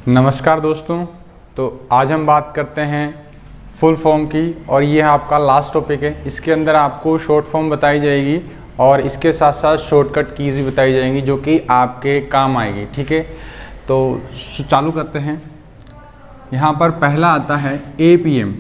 नमस्कार दोस्तों। तो आज हम बात करते हैं फुल फॉर्म की और ये आपका लास्ट टॉपिक है। इसके अंदर आपको शॉर्ट फॉर्म बताई जाएगी और इसके साथ साथ शॉर्टकट कीज़ भी बताई जाएंगी जो कि आपके काम आएगी। ठीक है, तो चालू करते हैं। यहाँ पर पहला आता है APM।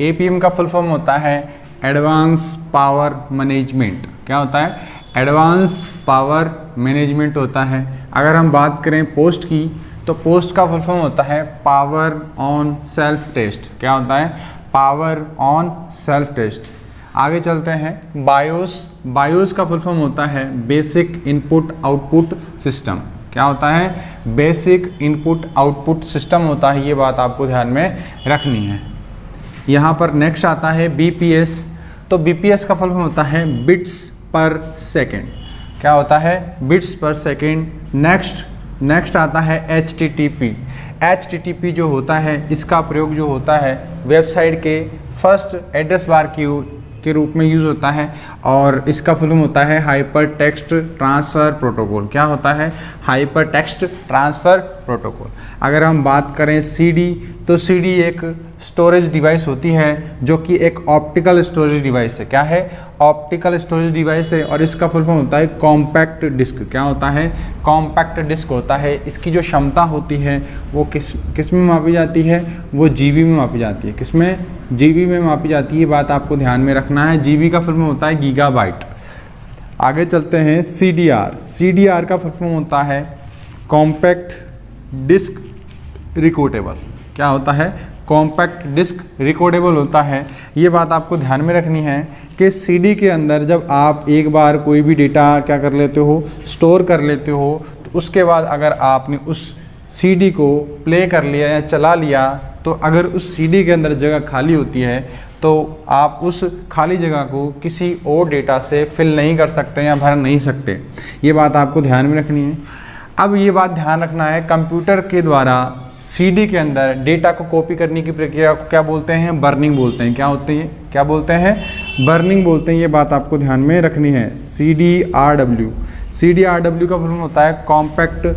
APM का फुल फॉर्म होता है एडवांस पावर मैनेजमेंट। क्या होता है? एडवांस पावर मैनेजमेंट होता है। अगर हम बात करें पोस्ट की तो पोस्ट का फुल फॉर्म होता है पावर ऑन सेल्फ टेस्ट। क्या होता है? Power on self test. आगे चलते हैं बायोस। बायोस का फुल फॉर्म होता है बेसिक इनपुट आउटपुट सिस्टम। क्या होता है? बेसिक इनपुट आउटपुट सिस्टम होता है। ये बात आपको ध्यान में रखनी है। यहाँ पर नेक्स्ट आता है BPS। तो BPS का फुल फॉर्म होता है बिट्स पर सेकेंड। क्या होता है? बिट्स पर सेकेंड। नेक्स्ट आता है HTTP। HTTP जो होता है इसका प्रयोग जो होता है वेबसाइट के फर्स्ट एड्रेस बार के रूप में यूज़ होता है और इसका फुल फॉर्म होता है हाइपर टेक्स्ट ट्रांसफ़र प्रोटोकॉल। क्या होता है? Hyper text transfer protocol. अगर हम बात करें CD तो CD एक स्टोरेज डिवाइस होती है जो कि एक ऑप्टिकल स्टोरेज डिवाइस है। क्या है? ऑप्टिकल स्टोरेज डिवाइस है और इसका फुल फॉर्म होता है कॉम्पैक्ट डिस्क। क्या होता है? कॉम्पैक्ट डिस्क होता है। इसकी जो क्षमता होती है वो किस में मापी जाती है? वो GB में मापी जाती है। किस में? GB में मापी जाती है। बात आपको ध्यान में रखना है। GB का फुल फॉर्म होता है गीगाबाइट। आगे चलते हैं CDR। CDR का फुल फॉर्म होता है कॉम्पैक्ट डिस्क रिकॉर्डेबल। क्या होता है? कॉम्पैक्ट डिस्क रिकॉर्डेबल होता है। ये बात आपको ध्यान में रखनी है कि CD के अंदर जब आप एक बार कोई भी डेटा क्या कर लेते हो, स्टोर कर लेते हो, तो उसके बाद अगर आपने उस CD को प्ले कर लिया या चला लिया तो अगर उस CD के अंदर जगह खाली होती है तो आप उस खाली जगह को किसी और डेटा से फिल नहीं कर सकते या भर नहीं सकते। ये बात आपको ध्यान में रखनी है। अब ये बात ध्यान रखना है कंप्यूटर के द्वारा CD के अंदर डेटा को कॉपी करने की प्रक्रिया को क्या बोलते हैं? बर्निंग बोलते हैं। क्या होते हैं? क्या बोलते हैं? बर्निंग बोलते हैं। ये बात आपको ध्यान में रखनी है। CDRW। CDRW का फुल फॉर्म होता है कॉम्पैक्ट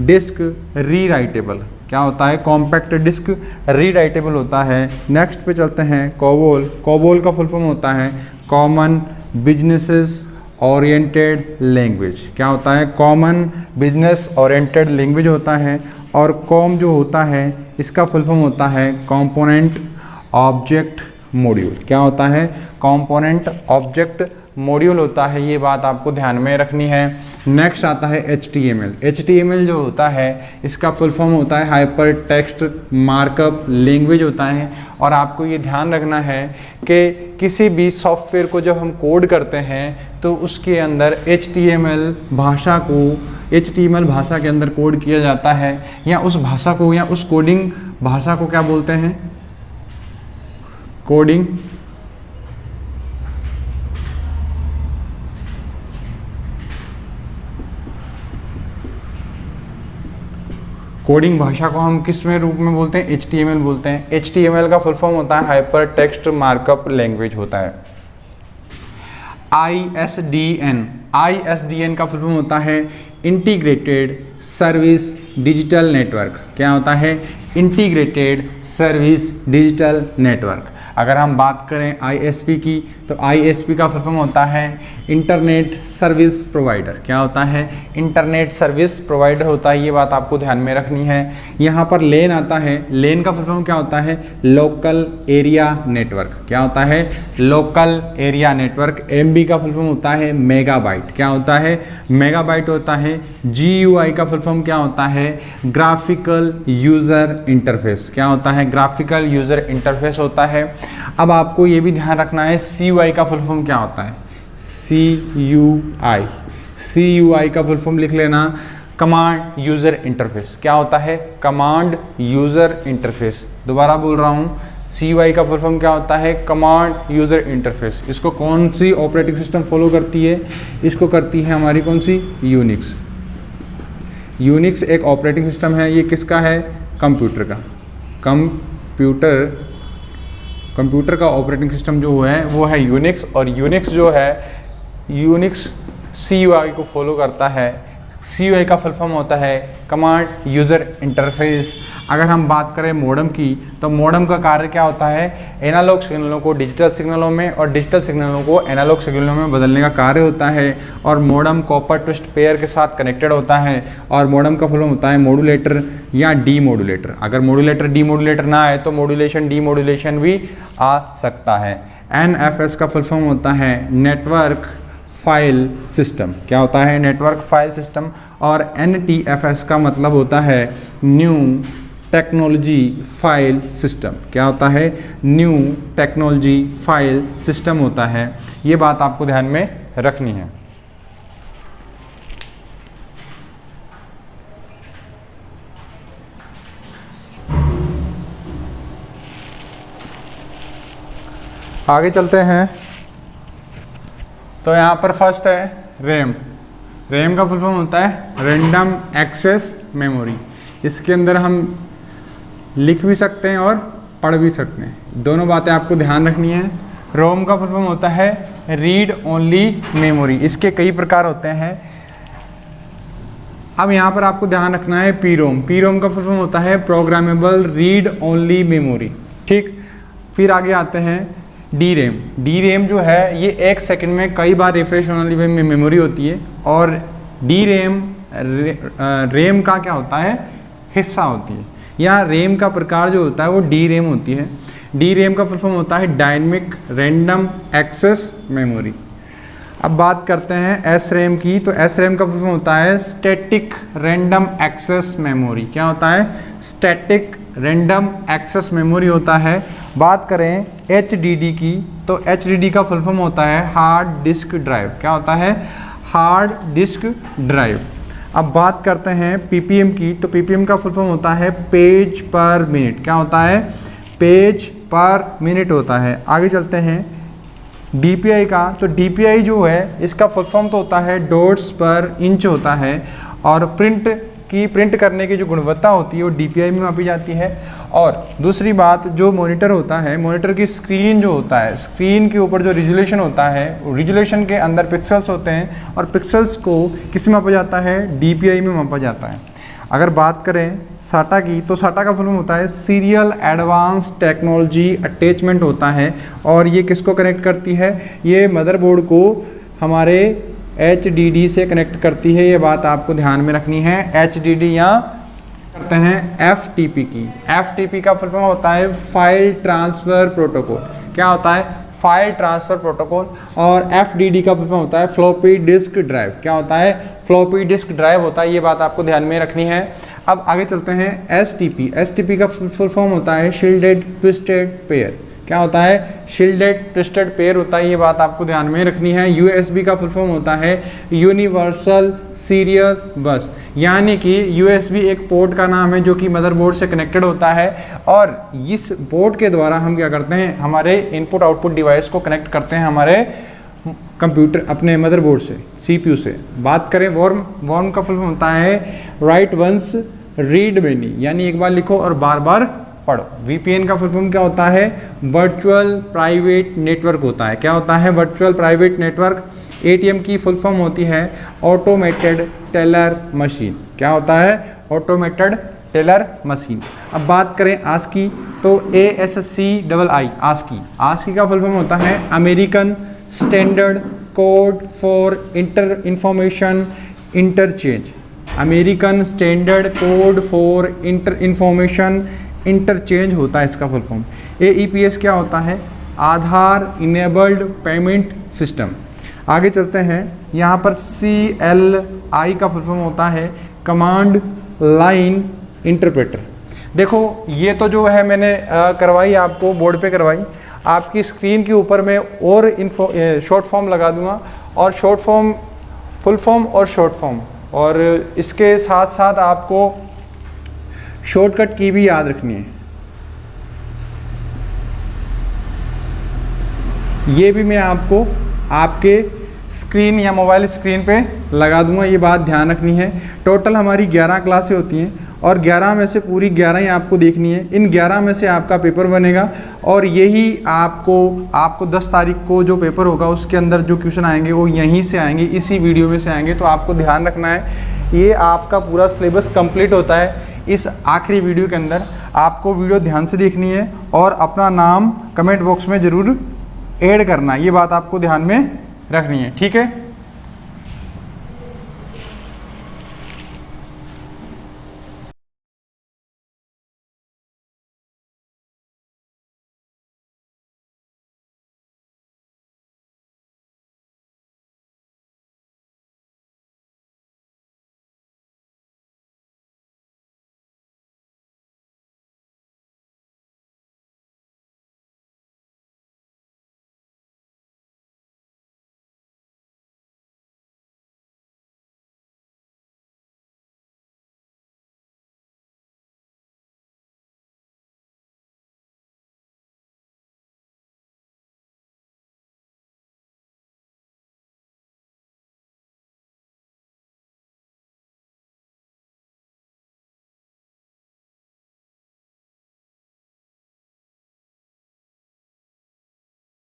डिस्क रीराइटेबल। क्या होता है? कॉम्पैक्ट डिस्क रीराइटेबल होता है। नेक्स्ट पे चलते हैं COBOL। COBOL का फुल फॉर्म होता है कॉमन बिजनेसेस ओरिएंटेड लैंग्वेज। क्या होता है? कॉमन बिजनेस ओरिएंटेड लैंग्वेज होता है। और COM जो होता है इसका फुल फॉर्म होता है कंपोनेंट ऑब्जेक्ट मॉड्यूल। क्या होता है? कंपोनेंट ऑब्जेक्ट मॉड्यूल होता है। ये बात आपको ध्यान में रखनी है। नेक्स्ट आता है HTML। HTML जो होता है इसका फुल फॉर्म होता है हाइपर टेक्स्ट मार्कअप लैंग्वेज होता है। और आपको ये ध्यान रखना है कि किसी भी सॉफ्टवेयर को जब हम कोड करते हैं तो उसके अंदर HTML भाषा के अंदर कोड किया जाता है या उस भाषा को या उस कोडिंग भाषा को क्या बोलते हैं? कोडिंग भाषा को हम किस में रूप में बोलते हैं? HTML बोलते हैं। HTML का फुल फॉर्म होता है हाइपर टेक्स्ट मार्कअप लैंग्वेज होता है। ISDN का फुल फॉर्म होता है इंटीग्रेटेड सर्विस डिजिटल नेटवर्क। क्या होता है? Integrated service digital network. अगर हम बात करें ISP की तो ISP का फुल फॉर्म होता है इंटरनेट सर्विस प्रोवाइडर। क्या होता है? इंटरनेट सर्विस प्रोवाइडर होता है। ये बात आपको ध्यान में रखनी है। यहाँ पर LAN आता है। LAN का फुल फॉर्म क्या होता है? Local area network. क्या होता है? Local area network. MB का फुल फॉर्म होता है मेगाबाइट। क्या होता है? मेगाबाइट होता है। GUI का फुल फॉर्म क्या होता है? Graphical user interface. क्या होता है? ग्राफिकल यूज़र इंटरफेस होता है। अब आपको ये भी ध्यान रखना है CUI का फुल फॉर्म क्या होता है? CUI का फुल फॉर्म लिख लेना कमांड यूज़र इंटरफेस। क्या होता है? Command user interface. दोबारा बोल रहा हूँ, CUI का फुल फॉर्म क्या होता है? Command user interface. इसको कौन सी ऑपरेटिंग सिस्टम फॉलो करती है? इसको करती है हमारी कौन सी? यूनिक्स। यूनिक्स एक ऑपरेटिंग सिस्टम है। ये किसका है? कंप्यूटर का। कंप्यूटर का ऑपरेटिंग सिस्टम जो है वो है यूनिक्स। और यूनिक्स जो है यूनिक्स CUI को फॉलो करता है। CUI का फुल फॉर्म होता है कमांड यूज़र इंटरफेस। अगर हम बात करें मॉडेम की, तो मॉडेम का कार्य क्या होता है, एनालॉग सिग्नलों को डिजिटल सिग्नलों में और डिजिटल सिग्नलों को एनालॉग सिग्नलों में बदलने का कार्य होता है। और मॉडेम कॉपर ट्विस्ट पेयर के साथ कनेक्टेड होता है। और मॉडेम का फुल फॉर्म होता है मॉड्यूलेटर या डीमॉड्यूलेटर। अगर मॉड्यूलेटर डीमॉड्यूलेटर ना आए तो मॉड्यूलेशन डीमॉड्यूलेशन भी आ सकता है। NFS का फुल फॉर्म होता है नेटवर्क फाइल सिस्टम। क्या होता है, नेटवर्क फाइल सिस्टम। और NTFS का मतलब होता है न्यू टेक्नोलॉजी फाइल सिस्टम। क्या होता है, न्यू टेक्नोलॉजी फाइल सिस्टम होता है। ये बात आपको ध्यान में रखनी है। आगे चलते हैं। तो यहाँ पर फर्स्ट है रैम। रैम का फुल फॉर्म होता है रैंडम एक्सेस मेमोरी। इसके अंदर हम लिख भी सकते हैं और पढ़ भी सकते हैं, दोनों बातें आपको ध्यान रखनी है। रोम का फुल फॉर्म होता है रीड ओनली मेमोरी। इसके कई प्रकार होते हैं। अब यहाँ पर आपको ध्यान रखना है पीरोम। पीरोम का फुल फॉर्म होता है प्रोग्रामेबल रीड ओनली मेमोरी। ठीक, फिर आगे आते हैं डी रैम। डी रैम जो है ये 1 सेकंड में कई बार रिफ्रेश होने वाली मेमोरी होती है। और डी रैम रैम का क्या होता है, हिस्सा होती है, या रैम का प्रकार जो होता है वो डी रैम होती है। डी रैम का फुल फॉर्म होता है डायनेमिक रैंडम एक्सेस मेमोरी। अब बात करते हैं एस रैम की। तो एस रैम का फुल फॉर्म होता है स्टैटिक रैंडम एक्सेस मेमोरी। क्या होता है, स्टैटिक रैंडम एक्सेस मेमोरी होता है। बात करें HDD की, तो HDD का फुल फॉर्म होता है हार्ड डिस्क ड्राइव। क्या होता है, हार्ड डिस्क ड्राइव। अब बात करते हैं PPM की। तो PPM का फुल फॉर्म होता है पेज पर मिनट। क्या होता है, पेज पर मिनट होता है। आगे चलते हैं DPI का। तो DPI जो है इसका फुल फॉर्म तो होता है डॉट्स पर इंच होता है। और प्रिंट करने की जो गुणवत्ता होती है वो DPI में मापी जाती है। और दूसरी बात, जो मॉनिटर होता है, मॉनिटर की स्क्रीन जो होता है, स्क्रीन के ऊपर जो रिजोल्यूशन होता है, रिजोल्यूशन के अंदर पिक्सल्स होते हैं और पिक्सल्स को किस में मापा जाता है, DPI में मापा जाता है। अगर बात करें SATA की, तो SATA का फुल फॉर्म होता है सीरियल एडवांस टेक्नोलॉजी अटैचमेंट होता है। और ये किसको कनेक्ट करती है, ये मदरबोर्ड को हमारे HDD से कनेक्ट करती है। ये बात आपको ध्यान में रखनी है। HDD या करते हैं FTP की। FTP का फुल फॉर्म होता है फाइल ट्रांसफ़र प्रोटोकॉल। क्या होता है, फाइल ट्रांसफ़र प्रोटोकॉल। और FDD का फुल फॉर्म होता है फ्लॉपी डिस्क ड्राइव। क्या होता है, फ्लॉपी डिस्क ड्राइव होता है। ये बात आपको ध्यान में रखनी है। अब आगे चलते हैं STP। STP का फुल फॉर्म होता है शील्डेड ट्विस्टेड पेयर। क्या होता है, शील्डेड ट्विस्टेड पेयर होता है। ये बात आपको ध्यान में रखनी है। USB का फुल फॉर्म होता है यूनिवर्सल सीरियल बस। यानी कि USB एक पोर्ट का नाम है जो कि मदरबोर्ड से कनेक्टेड होता है। और इस पोर्ट के द्वारा हम क्या करते हैं, हमारे इनपुट आउटपुट डिवाइस को कनेक्ट करते हैं हमारे कंप्यूटर अपने मदरबोर्ड से, CPU से। बात करें वॉर्म का फुल फॉर्म होता है राइट वंस रीड मेनी, यानी एक बार लिखो और बार बार पढ़ो। VPN का फुल फॉर्म क्या होता है, वर्चुअल प्राइवेट नेटवर्क होता है। क्या होता है, वर्चुअल प्राइवेट नेटवर्क। ATM की फुल फॉर्म होती है ऑटोमेटेड टेलर मशीन। क्या होता है, ऑटोमेटेड टेलर मशीन। अब बात करें ASCII, तो ASCII ASCII का फुल फॉर्म होता है American standard code for information interchange. American standard code for information interchange होता है इसका फुल फॉर्म। AEPS क्या होता है, आधार इनेबल्ड पेमेंट सिस्टम। आगे चलते हैं, यहाँ पर CLI का फुल फॉर्म होता है कमांड लाइन इंटरप्रेटर। देखो ये तो जो है मैंने करवाई, आपको बोर्ड पे करवाई। आपकी स्क्रीन के ऊपर मैं और शॉर्ट फॉर्म लगा दूंगा, और शॉर्ट फॉर्म, फुल फॉर्म और शॉर्ट फॉर्म, और इसके साथ साथ आपको शॉर्टकट की भी याद रखनी है। ये भी मैं आपको आपके स्क्रीन या मोबाइल स्क्रीन पे लगा दूंगा, ये बात ध्यान रखनी है। टोटल हमारी 11 क्लासें होती हैं और 11 में से पूरी 11 ही आपको देखनी है। इन 11 में से आपका पेपर बनेगा और यही आपको 10 तारीख को जो पेपर होगा उसके अंदर जो क्वेश्चन आएंगे वो यहीं से आएंगे, इसी वीडियो में से आएंगे। तो आपको ध्यान रखना है ये आपका पूरा सिलेबस कंप्लीट होता है। इस आखिरी वीडियो के अंदर आपको वीडियो ध्यान से देखनी है और अपना नाम कमेंट बॉक्स में ज़रूर ऐड करना है, ये बात आपको ध्यान में रखनी है, ठीक है।